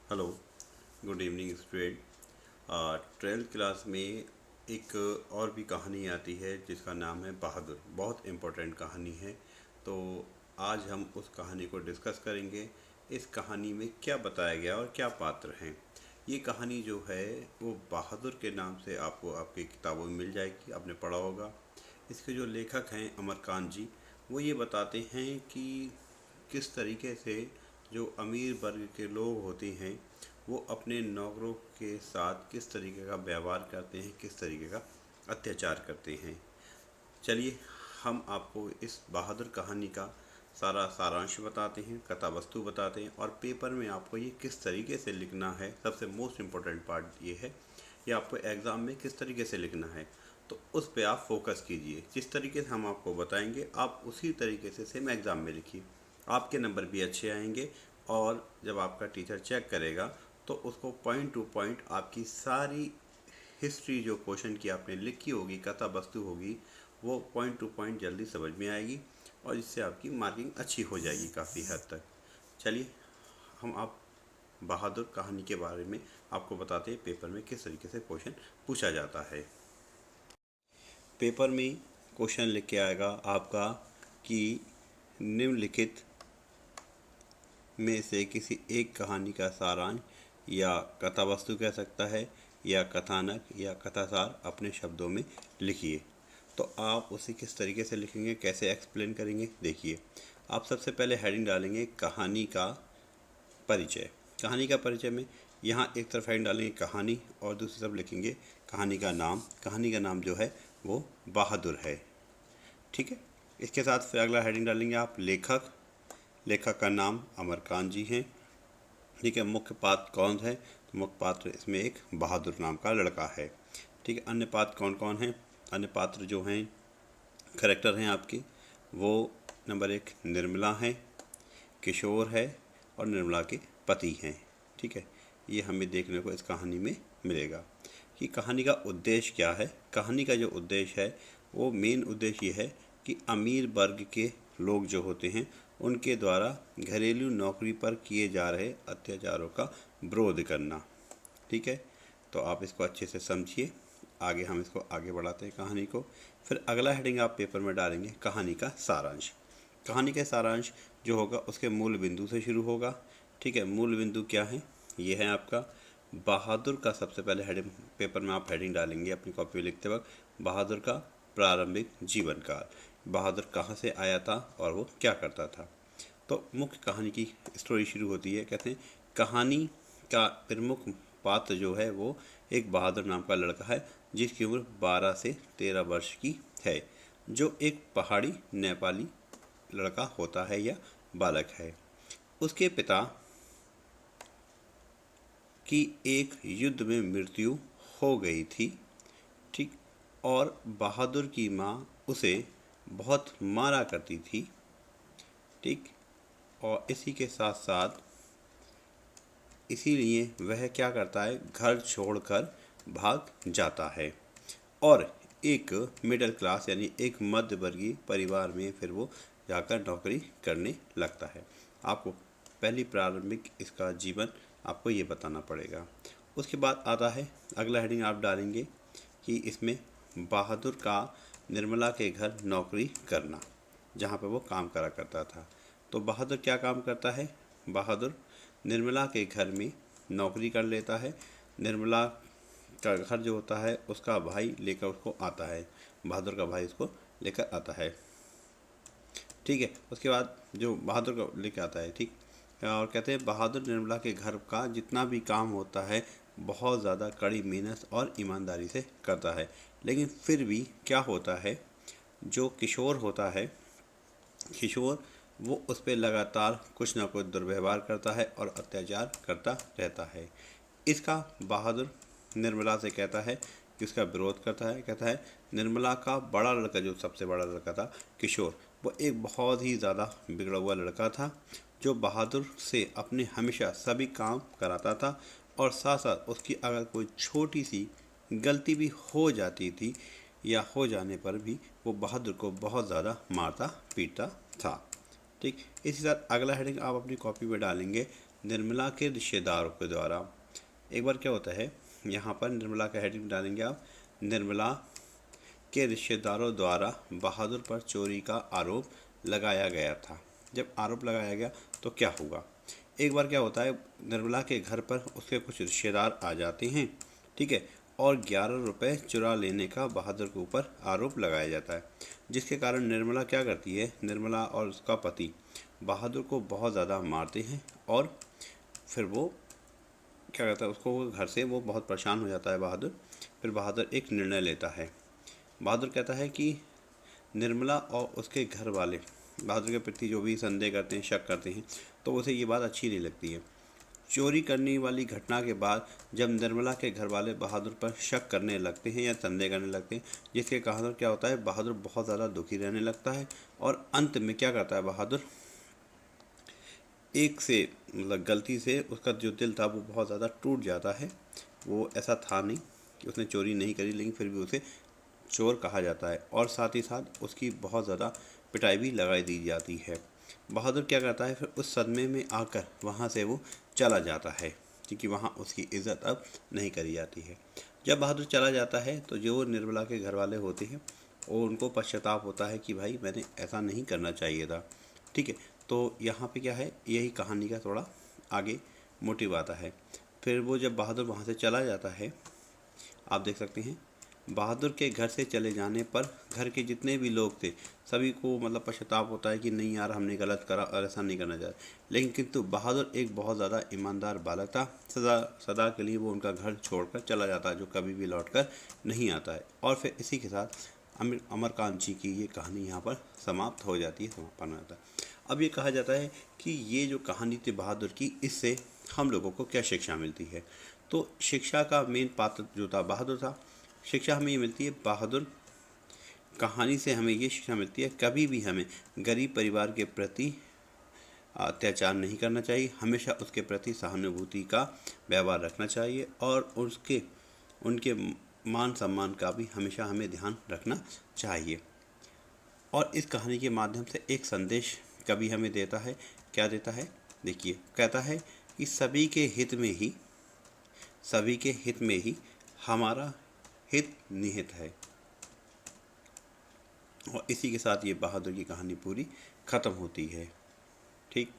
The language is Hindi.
Hello, good evening student. 12th class में एक और भी कहानी आती है जिसका नाम है बहादुर। बहुत इम्पोर्टेंट कहानी है। तो आज हम उस कहानी को डिस्कस करेंगे। इस कहानी में क्या बताया गया और क्या पात्र हैं। ये कहानी जो है वो बहादुर के नाम से आपको आपकी किताबों में मिल जाएगी, आपने पढ़ा होगा। इसके जो लेखक हैं अमरकांत जी, वो ये बताते हैं कि किस तरीके से जो अमीर वर्ग के लोग होते हैं वो अपने नौकरों के साथ किस तरीके का व्यवहार करते हैं, किस तरीके का अत्याचार करते हैं। चलिए हम आपको इस बहादुर कहानी का सारा सारांश बताते हैं, कथा वस्तु बताते हैं और पेपर में आपको ये किस तरीके से लिखना है। सबसे मोस्ट इम्पोर्टेंट पार्ट ये है कि आपको एग्ज़ाम में किस तरीके से लिखना है, तो उस पे आप फोकस कीजिए। जिस तरीके से हम आपको बताएंगे आप उसी तरीके से सेम एग्ज़ाम में लिखिए, आपके नंबर भी अच्छे आएंगे। और जब आपका टीचर चेक करेगा तो उसको पॉइंट टू पॉइंट आपकी सारी हिस्ट्री जो क्वेश्चन की आपने लिखी होगी, कथा वस्तु होगी, वो पॉइंट टू पॉइंट जल्दी समझ में आएगी और इससे आपकी मार्किंग अच्छी हो जाएगी काफ़ी हद तक। चलिए हम आप बहादुर कहानी के बारे में आपको बताते हैं पेपर में किस तरीके से क्वेश्चन पूछा जाता है। पेपर में क्वेश्चन लिख के आएगा आपका कि निम्नलिखित में से किसी एक कहानी का सारांश या कथा वस्तु कह सकता है या कथानक या कथासार अपने शब्दों में लिखिए। तो आप उसे किस तरीके से लिखेंगे, कैसे एक्सप्लेन करेंगे, देखिए। आप सबसे पहले हेडिंग डालेंगे कहानी का परिचय। कहानी का परिचय में यहाँ एक तरफ हेडिंग डालेंगे कहानी और दूसरी तरफ लिखेंगे कहानी का नाम। कहानी का नाम जो है वो बहादुर है, ठीक है। इसके साथ फिर अगला हेडिंग डालेंगे आप लेखक। लेखक का नाम अमरकांत जी हैं, ठीक है। मुख्य पात्र कौन है, तो मुख्य पात्र इसमें एक बहादुर नाम का लड़का है, ठीक है। अन्य पात्र कौन कौन हैं, अन्य पात्र जो हैं करेक्टर हैं आपके, वो नंबर 1 निर्मला है, किशोर है और निर्मला के पति हैं, ठीक है। ये हमें देखने को इस कहानी में मिलेगा कि कहानी का उद्देश्य क्या है। कहानी का जो उद्देश्य है वो मेन उद्देश्य ये है कि अमीर वर्ग के लोग जो होते हैं उनके द्वारा घरेलू नौकरी पर किए जा रहे अत्याचारों का विरोध करना, ठीक है। तो आप इसको अच्छे से समझिए। आगे हम इसको आगे बढ़ाते हैं कहानी को। फिर अगला हेडिंग आप पेपर में डालेंगे कहानी का सारांश। कहानी का सारांश जो होगा उसके मूल बिंदु से शुरू होगा, ठीक है। मूल बिंदु क्या है, ये है आपका बहादुर का। सबसे पहले हेडिंग पेपर में आप हेडिंग डालेंगे अपनी कॉपी में लिखते वक्त बहादुर का प्रारंभिक जीवन काल। बहादुर कहाँ से आया था और वो क्या करता था। तो मुख्य कहानी की स्टोरी शुरू होती है, कहते हैं कहानी का प्रमुख पात्र जो है वो एक बहादुर नाम का लड़का है जिसकी उम्र 12 से 13 वर्ष की है, जो एक पहाड़ी नेपाली लड़का होता है या बालक है। उसके पिता की एक युद्ध में मृत्यु हो गई थी, ठीक। और बहादुर की माँ उसे बहुत मारा करती थी, ठीक। और इसी के साथ साथ इसीलिए वह क्या करता है, घर छोड़कर भाग जाता है और एक मिडिल क्लास यानी एक मध्यवर्गीय परिवार में फिर वो जाकर नौकरी करने लगता है। आपको पहली प्रारंभिक इसका जीवन आपको ये बताना पड़ेगा। उसके बाद आता है अगला हेडिंग आप डालेंगे कि इसमें बहादुर का निर्मला के घर नौकरी करना, जहाँ पे वो काम करा करता था। तो बहादुर क्या काम करता है, बहादुर निर्मला के घर में नौकरी कर लेता है। निर्मला का घर जो होता है उसका भाई लेकर उसको आता है, बहादुर का भाई उसको लेकर आता है, ठीक है। उसके बाद जो बहादुर को लेकर आता है, ठीक। और कहते हैं बहादुर निर्मला के घर का जितना भी काम होता है बहुत ज़्यादा कड़ी मेहनत और ईमानदारी से करता है। लेकिन फिर भी क्या होता है, जो किशोर होता है, किशोर वो उस पर लगातार कुछ ना कुछ दुर्व्यवहार करता है और अत्याचार करता रहता है। इसका बहादुर निर्मला से कहता है कि उसका विरोध करता है। कहता है निर्मला का बड़ा लड़का, जो सबसे बड़ा लड़का था किशोर, वो एक बहुत ही ज़्यादा बिगड़ा हुआ लड़का था जो बहादुर से अपने हमेशा सभी काम कराता था और साथ साथ उसकी अगर कोई छोटी सी गलती भी हो जाती थी या हो जाने पर भी वो बहादुर को बहुत ज़्यादा मारता पीटता था, ठीक। इसी साथ अगला हेडिंग आप अपनी कॉपी में डालेंगे निर्मला के रिश्तेदारों के द्वारा। एक बार क्या होता है, यहाँ पर निर्मला का हेडिंग डालेंगे आप, निर्मला के रिश्तेदारों द्वारा बहादुर पर चोरी का आरोप लगाया गया था। जब आरोप लगाया गया तो क्या होगा, एक बार क्या होता है, निर्मला के घर पर उसके कुछ रिश्तेदार आ जाते हैं, ठीक है, और 11 रुपये चुरा लेने का बहादुर के ऊपर आरोप लगाया जाता है। जिसके कारण निर्मला क्या करती है, निर्मला और उसका पति बहादुर को बहुत ज़्यादा मारते हैं, और फिर वो क्या करता है, उसको घर से वो बहुत परेशान हो जाता है बहादुर। फिर बहादुर एक निर्णय लेता है। बहादुर कहता है कि निर्मला और उसके घर वाले बहादुर के प्रति जो भी संदेह करते हैं, शक करते हैं, तो उसे ये बात अच्छी नहीं लगती है। चोरी करने वाली घटना के बाद जब निर्मला के घर वाले बहादुर पर शक करने लगते हैं या संदेह करने लगते हैं, जिसके कारण क्या होता है, बहादुर बहुत ज़्यादा दुखी रहने लगता है, और अंत में क्या करता है बहादुर, एक से मतलब गलती से उसका जो दिल था वो बहुत ज़्यादा टूट जाता है। वो ऐसा था नहीं कि उसने चोरी नहीं करी, लेकिन फिर भी उसे चोर कहा जाता है, और साथ ही साथ उसकी बहुत ज़्यादा पिटाई भी लगाई दी जाती है। बहादुर क्या करता है, फिर उस सदमे में आकर वहाँ से वो चला जाता है, क्योंकि वहाँ उसकी इज़्ज़त अब नहीं करी जाती है। जब बहादुर चला जाता है तो जो निर्मला के घर वाले होते हैं, और उनको पश्चाताप होता है कि भाई मैंने ऐसा नहीं करना चाहिए था, ठीक है। तो यहाँ पे क्या है, यही कहानी का थोड़ा आगे मोटिव आता है। फिर वो जब बहादुर वहाँ से चला जाता है, आप देख सकते हैं, बहादुर के घर से चले जाने पर घर के जितने भी लोग थे सभी को मतलब पश्चाताप होता है कि नहीं यार हमने गलत करा और ऐसा नहीं करना चाहिए। लेकिन किंतु बहादुर एक बहुत ज़्यादा ईमानदार बालक था। सदा सदा के लिए वो उनका घर छोड़कर चला जाता है, जो कभी भी लौट कर नहीं आता है। और फिर इसी के साथ अमरकांत जी की ये कहानी यहाँ पर समाप्त हो जाती है, समापन होता है। अब ये कहा जाता है कि ये जो कहानी थी बहादुर की, इससे हम लोगों को क्या शिक्षा मिलती है। तो शिक्षा का मेन पात्र जो था बहादुर था। शिक्षा हमें ये मिलती है, बहादुर कहानी से हमें ये शिक्षा मिलती है, कभी भी हमें गरीब परिवार के प्रति अत्याचार नहीं करना चाहिए, हमेशा उसके प्रति सहानुभूति का व्यवहार रखना चाहिए, और उनके मान सम्मान का भी हमेशा हमें ध्यान रखना चाहिए। और इस कहानी के माध्यम से एक संदेश कवि हमें देता है। क्या देता है, देखिए, कहता है कि सभी के हित में ही हमारा हित निहित है। और इसी के साथ ये बहादुर की कहानी पूरी ख़त्म होती है। ठीक।